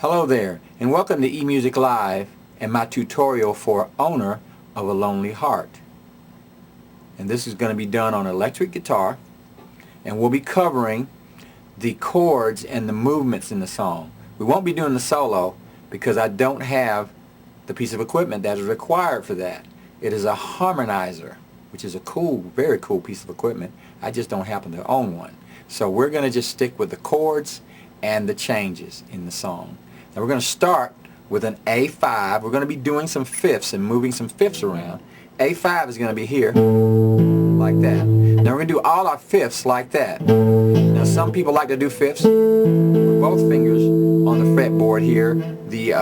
Hello there, and welcome to EEMusicLIVE and my tutorial for Owner of a Lonely Heart. And this is going to be done on electric guitar, and we'll be covering the chords and the movements in the song. We won't be doing the solo because I don't have the piece of equipment that is required for that. It is a harmonizer, which is a cool, very cool piece of equipment. I just don't happen to own one. So we're going to just stick with the chords and the changes in the song. Now we're going to start with an A5. We're going to be doing some fifths and moving some fifths around. A5 is going to be here, like that. Now we're going to do all our fifths like that. Now some people like to do fifths with both fingers on the fretboard here, the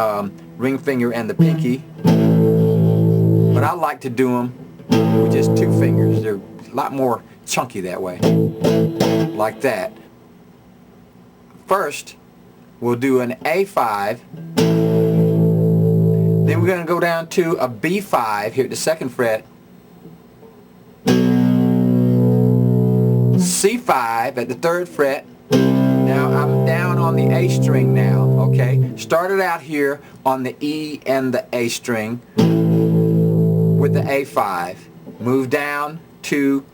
ring finger and the pinky. But I like to do them with just two fingers. They're a lot more chunky that way, like that. First, we'll do an A5, then we're going to go down to a B5 here at the second fret, C5 at the third fret. Now I'm down on the A string now, okay? Started out here on the E and the A string with the A5, moved down to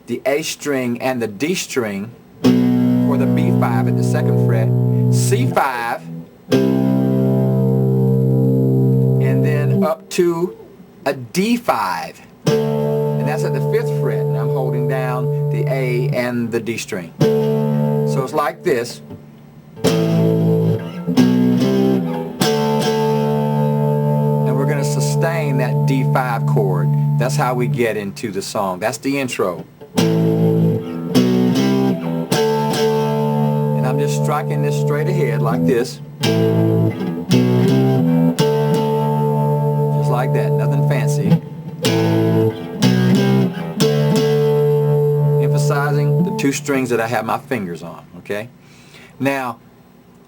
the A string and the D string for the B5 at the second fret, C5, and then up to a D5, and that's at the fifth fret, and I'm holding down the A and the D string. So it's like this. And we're going to sustain that D5 chord. That's how we get into the song. That's the intro. And I'm just striking this straight ahead like this. Just like that, nothing fancy. Emphasizing the two strings that I have my fingers on, okay? Now,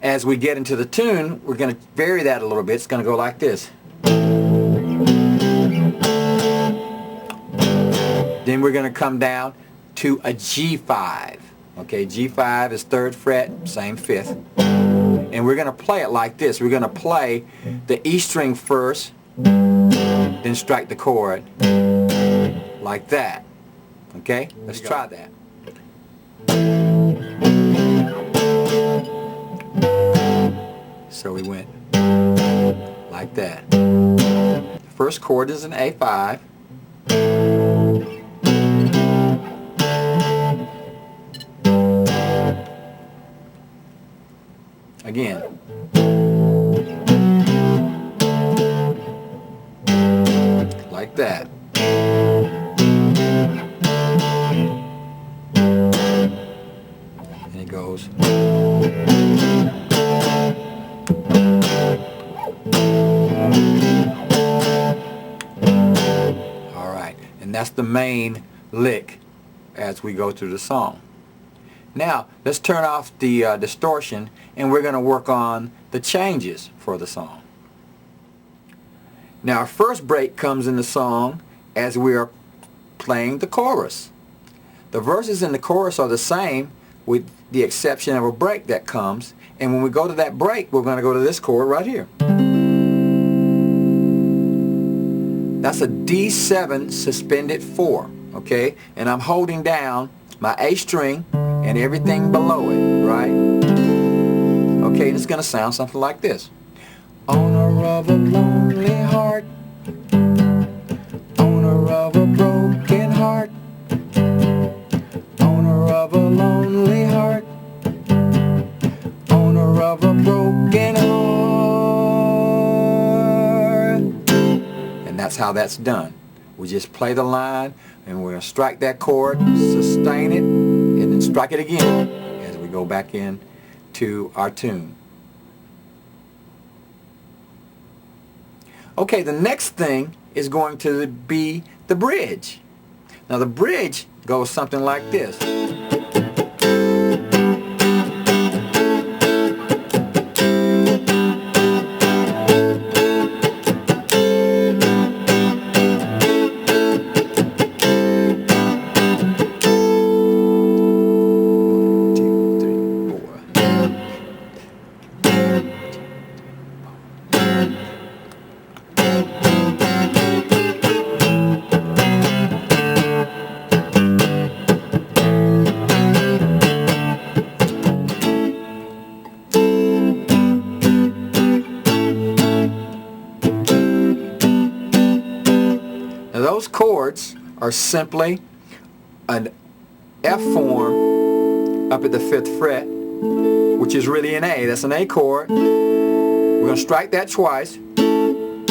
as we get into the tune, we're going to vary that a little bit. It's going to go like this. Then we're going to come down to a G5. Okay, G5 is third fret, same fifth. And we're going to play it like this. We're going to play the E string first, then strike the chord like that. Okay, let's try that. So we went like that. The first chord is an A5. Again. Like that. And it goes. All right. And that's the main lick as we go through the song. Now, let's turn off the distortion, and we're going to work on the changes for the song. Now, our first break comes in the song as we are playing the chorus. The verses in the chorus are the same with the exception of a break that comes, and when we go to that break, we're going to go to this chord right here. That's a D7 suspended 4, okay? And I'm holding down my A string and everything below it, right? Okay, and it's going to sound something like this. Owner of a lonely heart, owner of a broken heart, owner of a lonely heart, owner of a broken heart. And that's how that's done. We just play the line, and we're going to strike that chord, sustain it, and then strike it again as we go back in to our tune. Okay, the next thing is going to be the bridge. Now the bridge goes something like this. those chords are simply an F form up at the 5th fret, which is really an A. That's an A chord. We're going to strike that twice, and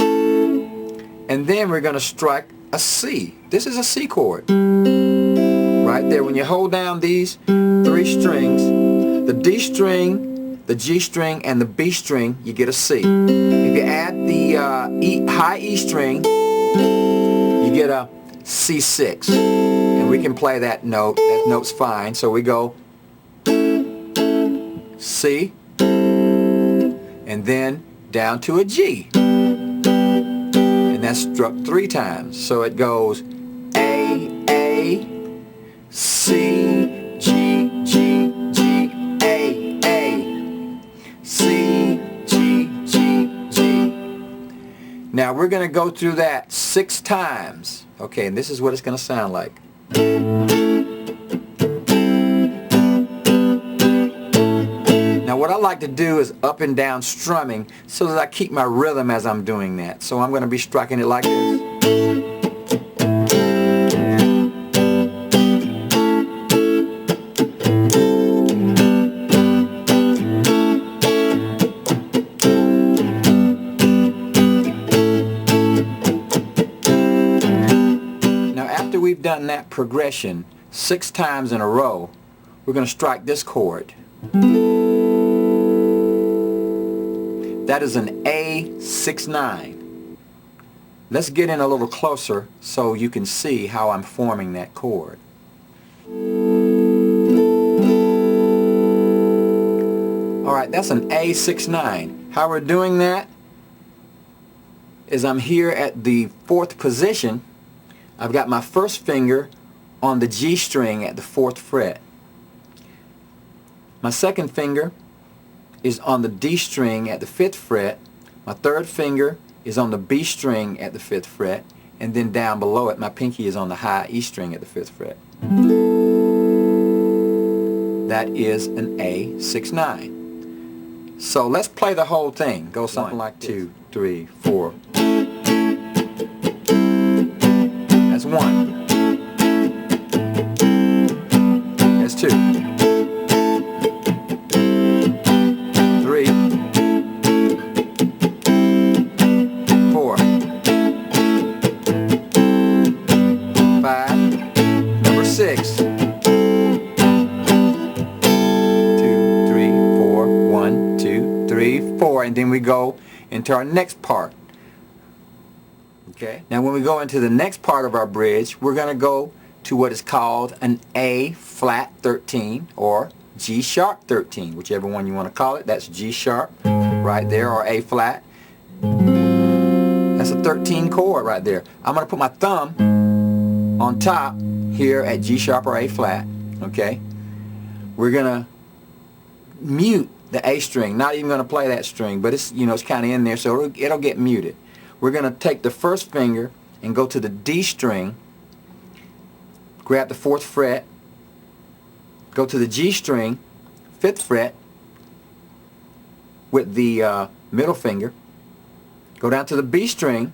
then we're going to strike a C. This is a C chord right there. When you hold down these 3 strings, the D string, the G string, and the B string, you get a C. If you add the high E string, you get a C6, and we can play that note. That note's fine. So we go C, and then down to a G, and that's struck 3 times. So it goes A, C, G, G, G, A, C, G, G, G. Now we're going to go through that 6 times. Okay, and this is what it's going to sound like. Now what I like to do is up and down strumming so that I keep my rhythm as I'm doing that. So I'm going to be striking it like this. We've done that progression 6 times in a row. We're going to strike this chord. That is an A6-9. Let's get in a little closer so you can see how I'm forming that chord. Alright, that's an A6-9. How we're doing that is I'm here at the 4th position. I've got my first finger on the G string at the 4th fret. My second finger is on the D string at the 5th fret. My third finger is on the B string at the 5th fret. And then down below it, my pinky is on the high E string at the 5th fret. That is an A6-9. So let's play the whole thing. Go something like 2, 3, 4. That's 1. That's 2. 3. 4. 5. Number 6. 2, 3, 4. 1, 2, 3, 4. And then we go into our next part. Okay. Now when we go into the next part of our bridge, we're going to go to what is called an A flat 13 or G sharp 13, whichever one you want to call it. That's G sharp right there, or A flat. That's a 13 chord right there. I'm going to put my thumb on top here at G sharp or A flat. Okay. We're going to mute the A string. Not even going to play that string, but it's, you know, it's kind of in there, so it'll get muted. We're going to take the first finger and go to the D string, grab the 4th fret, go to the G string, 5th fret with the middle finger, go down to the B string,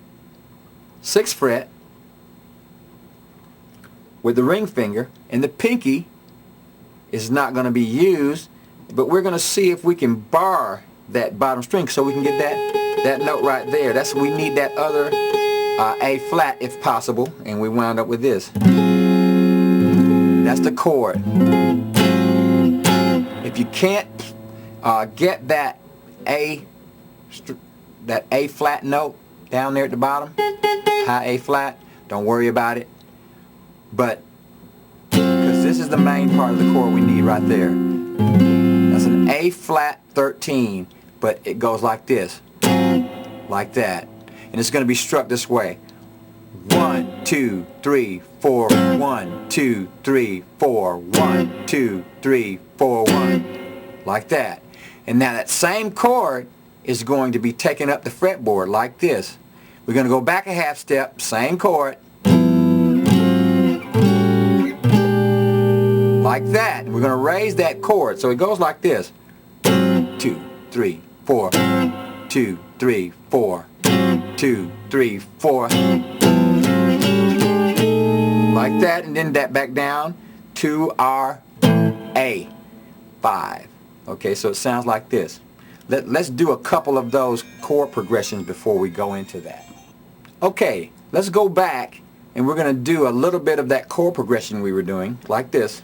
6th fret with the ring finger, and the pinky is not going to be used, but we're going to see if we can bar that bottom string so we can get that note right there. We need that other A flat if possible, and we wound up with this. That's the chord. If you can't get that A flat note down there at the bottom, high A flat, don't worry about it. But because this is the main part of the chord we need right there. That's an A flat 13, but it goes like this. Like that, and it's going to be struck this way: 1, 2, 3, 4, 1, 2, 3, 4, 1, 2, 3, 4, 1, like that. And now that same chord is going to be taken up the fretboard like this. We're going to go back a half step, same chord, like that. We're going to raise that chord, so it goes like this: 2, 3, 4, 2, 3, 4, 2, 3, 4. like that, and then that back down to our A5. Okay, so it sounds like this. Let's do a couple of those chord progressions before we go into that. Okay, let's go back and we're going to do a little bit of that chord progression we were doing, like this.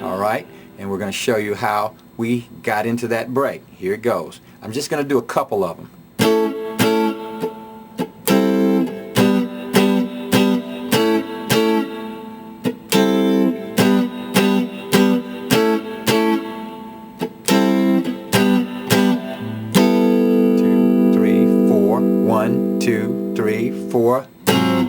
Alright, and we're going to show you how we got into that break. Here it goes. I'm just going to do a couple of them. One, two, three, four. And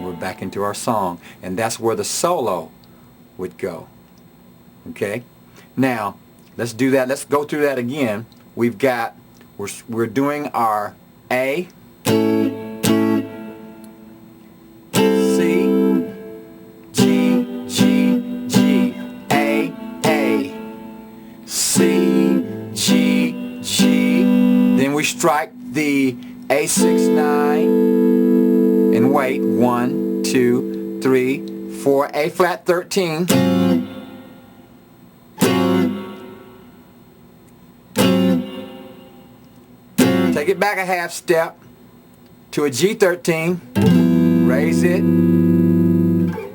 we're back into our song, and that's where the solo would go. Okay? Now, let's do that. Let's go through that again. We've got, we're doing our A, we strike the A6-9 and wait. 1, 2, 3, 4, A flat 13. Take it back a half step to a G13. Raise it.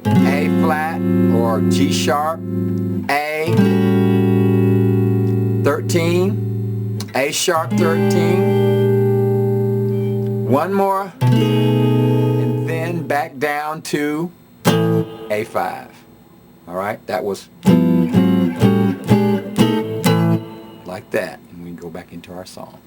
A flat or G sharp. A 13. A sharp 13, one more, and then back down to A5. Alright, that was like that, and we go back into our song.